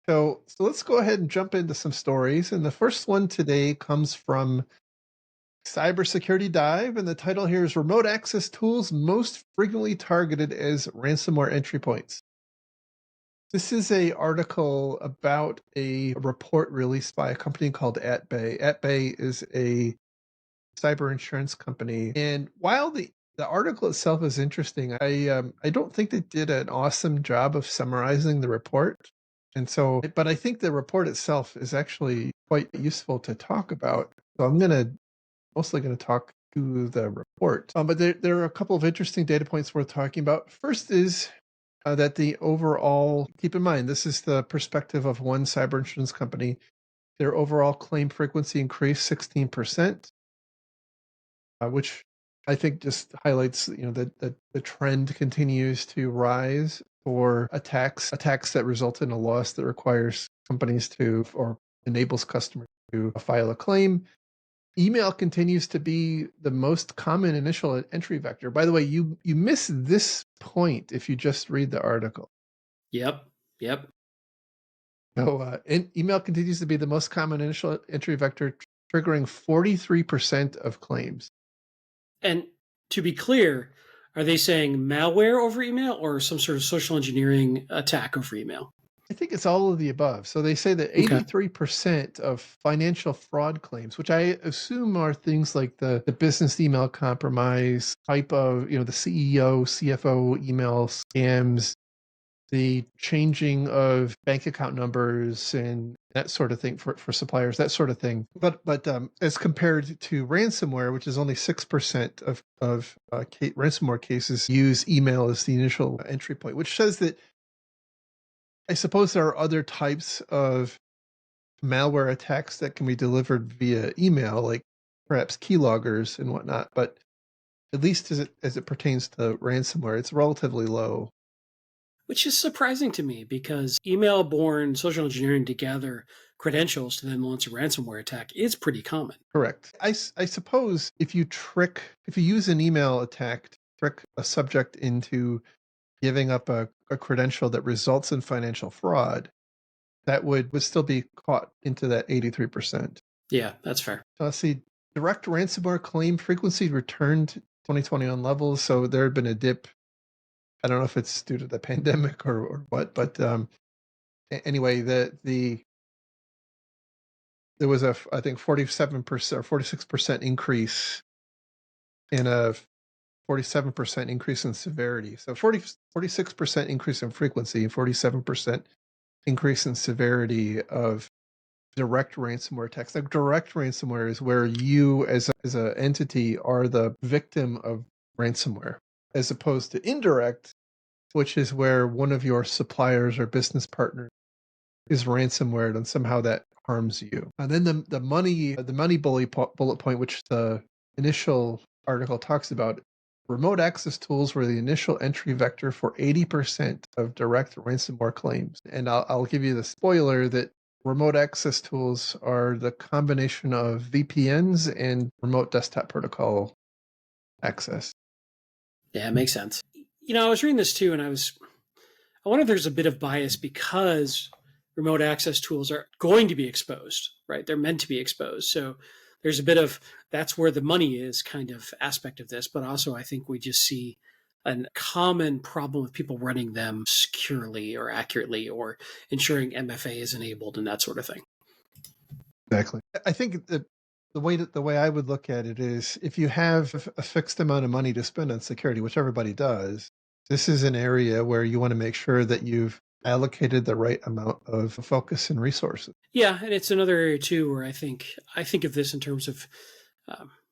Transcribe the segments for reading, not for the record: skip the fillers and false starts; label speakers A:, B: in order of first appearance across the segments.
A: So let's go ahead and jump into some stories. And the first one today comes from Cybersecurity Dive, and the title here is Remote Access Tools Most Frequently Targeted as Ransomware Entry Points. This is a article about a report released by a company called AtBay. AtBay is a cyber insurance company, and while the article itself is interesting, I don't think they did an awesome job of summarizing the report. And so, but I think the report itself is actually quite useful to talk about. So I'm mostly going to talk to the report. But there are a couple of interesting data points worth talking about. First is that the overall, keep in mind, this is the perspective of one cyber insurance company. Their overall claim frequency increased 16%, which I think just highlights, that the trend continues to rise for attacks that result in a loss that requires companies to, or enables customers to file a claim. Email continues to be the most common initial entry vector. By the way, you miss this point if you just read the article.
B: Yep.
A: So, email continues to be the most common initial entry vector, triggering 43% of claims.
B: And to be clear, are they saying malware over email or some sort of social engineering attack over email?
A: I think it's all of the above. So they say that
B: Okay.
A: 83% of financial fraud claims, which I assume are things like the business email compromise type of, the CEO, CFO email scams, the changing of bank account numbers and that sort of thing for suppliers, that sort of thing. But as compared to ransomware, which is only 6% of ransomware cases use email as the initial entry point, which says that I suppose there are other types of malware attacks that can be delivered via email, like perhaps keyloggers and whatnot. But at least as it pertains to ransomware, it's relatively low.
B: Which is surprising to me because email born social engineering together credentials to then launch a ransomware attack is pretty common.
A: Correct. I suppose if you use an email attack to trick a subject into giving up a credential that results in financial fraud, that would still be caught into that 83%.
B: Yeah, that's fair.
A: Let's see, direct ransomware claim frequency returned to 2021 levels. So there had been a dip. I don't know if it's due to the pandemic or what, but anyway, there was I think 47% or 46% increase in a 47% increase in severity. So 46% increase in frequency, 47% increase in severity of direct ransomware attacks. Like direct ransomware is where you as an entity are the victim of ransomware, as opposed to indirect, which is where one of your suppliers or business partners is ransomware and somehow that harms you. And then the money bullet point, which the initial article talks about, remote access tools were the initial entry vector for 80% of direct ransomware claims. And I'll give you the spoiler that remote access tools are the combination of VPNs and remote desktop protocol access.
B: Yeah, it makes sense. I was reading this too, and I wonder if there's a bit of bias because remote access tools are going to be exposed, right? They're meant to be exposed. So there's a bit of that's where the money is kind of aspect of this. But also, I think we just see a common problem with people running them securely or accurately or ensuring MFA is enabled and that sort of thing.
A: Exactly. I think that the way I would look at it is if you have a fixed amount of money to spend on security, which everybody does, this is an area where you want to make sure that you've allocated the right amount of focus and resources.
B: Yeah, and it's another area too where I think of this in terms of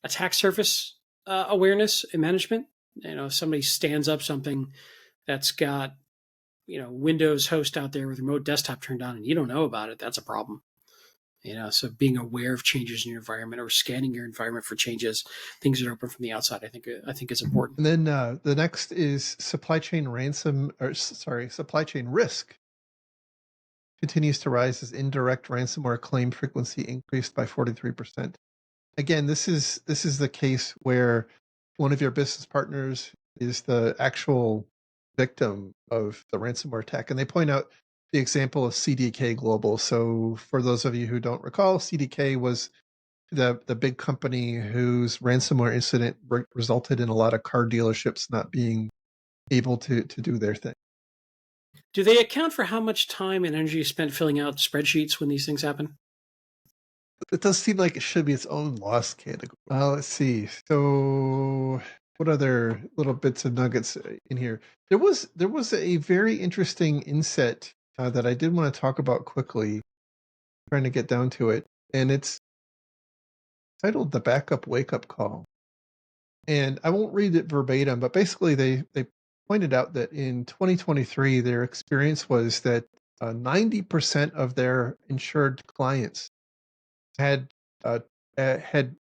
B: attack surface awareness and management. If somebody stands up something that's got Windows host out there with remote desktop turned on and you don't know about it, that's a problem. So being aware of changes in your environment or scanning your environment for changes, things that are open from the outside, I think is important.
A: And then the next is supply chain risk continues to rise as indirect ransomware claim frequency increased by 43%. Again, this is the case where one of your business partners is the actual victim of the ransomware attack. And they point out the example of CDK Global. So for those of you who don't recall, CDK was the big company whose ransomware incident resulted in a lot of car dealerships not being able to do their thing.
B: Do they account for how much time and energy is spent filling out spreadsheets when these things happen?
A: It does seem like it should be its own loss category. Let's see. So, what other little bits of nuggets in here? There was a very interesting inset that I did want to talk about quickly. Trying to get down to it, and it's titled "The Backup Wake Up Call." And I won't read it verbatim, but basically they pointed out that in 2023, their experience was that 90% of their insured clients had had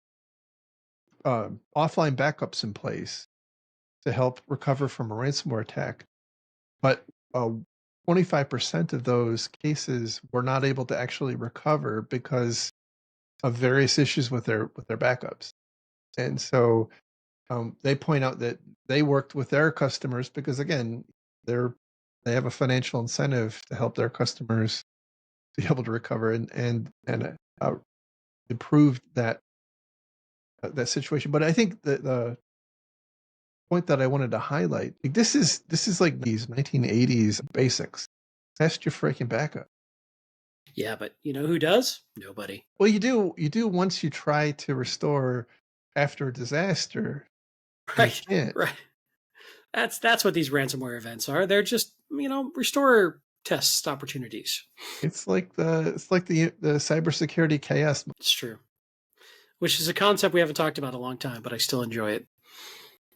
A: offline backups in place to help recover from a ransomware attack, but 25% of those cases were not able to actually recover because of various issues with their backups. And so they point out that they worked with their customers because again, they're they have a financial incentive to help their customers be able to recover and improve that situation. But I think the point that I wanted to highlight, like this is like these 1980s basics. Test your freaking backup.
B: Yeah, but you know who does? Nobody.
A: Well, you do once you try to restore after a disaster, and you
B: Right,
A: can't.
B: right. That's what these ransomware events are. They're just restore test opportunities.
A: It's like the cybersecurity chaos.
B: It's true. Which is a concept we haven't talked about in a long time, but I still enjoy it.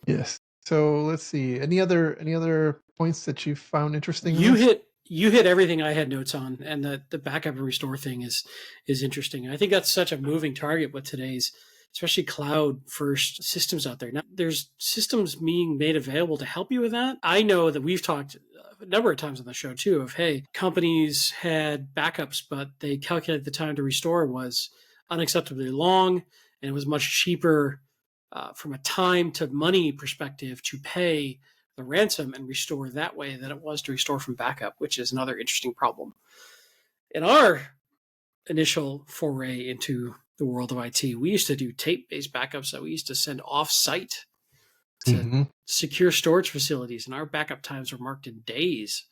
A: Yes. So let's see. Any other points that you found interesting in
B: You
A: this?
B: hit you hit everything I had notes on, and the backup and restore thing is interesting. I think that's such a moving target with today's, especially cloud first systems out there. Now, there's systems being made available to help you with that. I know that we've talked a number of times on the show too of, hey, companies had backups, but they calculated the time to restore was unacceptably long, and it was much cheaper from a time to money perspective to pay the ransom and restore that way than it was to restore from backup, which is another interesting problem. In our initial foray into the world of IT, we used to do tape based backups that we used to send off site to
A: Hmm.
B: secure storage facilities, and our backup times were marked in days,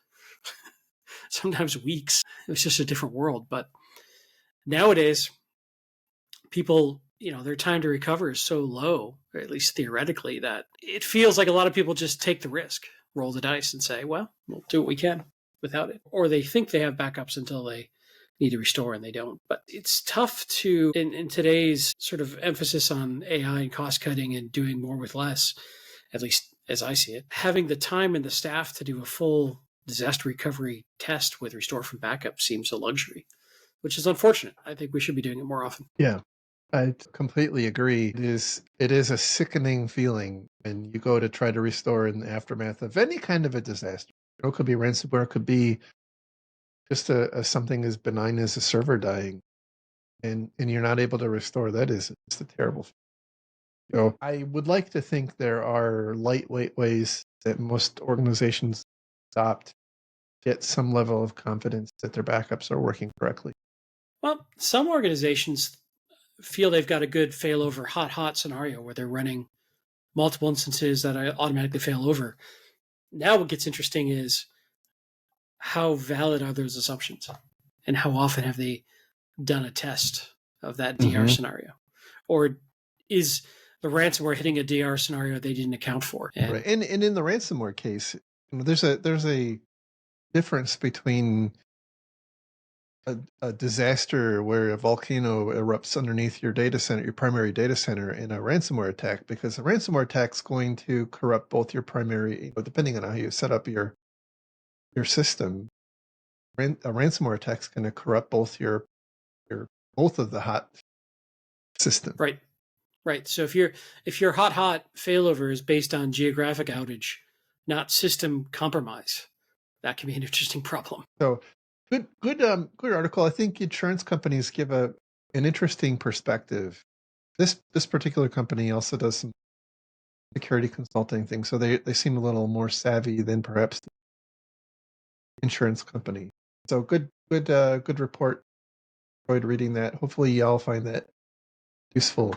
B: sometimes weeks. It was just a different world. But nowadays, people, their time to recover is so low, or at least theoretically, that it feels like a lot of people just take the risk, roll the dice, and say, well, we'll do what we can without it. Or they think they have backups until they need to restore and they don't. But it's tough to, in today's sort of emphasis on AI and cost cutting and doing more with less, at least as I see it, having the time and the staff to do a full disaster recovery test with restore from backup seems a luxury, which is unfortunate. I think we should be doing it more often.
A: Yeah, I completely agree. It is a sickening feeling when you go to try to restore in the aftermath of any kind of a disaster. It could be ransomware, it could be just a something as benign as a server dying, and you're not able to restore. That is it's a terrible. So I would like to think there are lightweight ways that most organizations adopt to get some level of confidence that their backups are working correctly.
B: Well, some organizations feel they've got a good failover hot scenario where they're running multiple instances that automatically fail over. Now, what gets interesting is how valid are those assumptions, and how often have they done a test of that DR
A: Hmm.
B: scenario, or is the ransomware hitting a DR scenario they didn't account for?
A: Right,
B: And
A: and in the ransomware case, there's a difference between a disaster where a volcano erupts underneath your data center, your primary data center, and a ransomware attack, because the ransomware attack is going to corrupt both your primary, depending on how you set up your system. A ransomware attack is going to corrupt both your both of the hot system.
B: right, right. So if your hot failover is based on geographic outage, not system compromise, that can be an interesting problem.
A: So good article. I think insurance companies give an interesting perspective. This particular company also does some security consulting things, so they seem a little more savvy than perhaps the insurance company. So good report. Enjoyed reading that. Hopefully, y'all find that useful.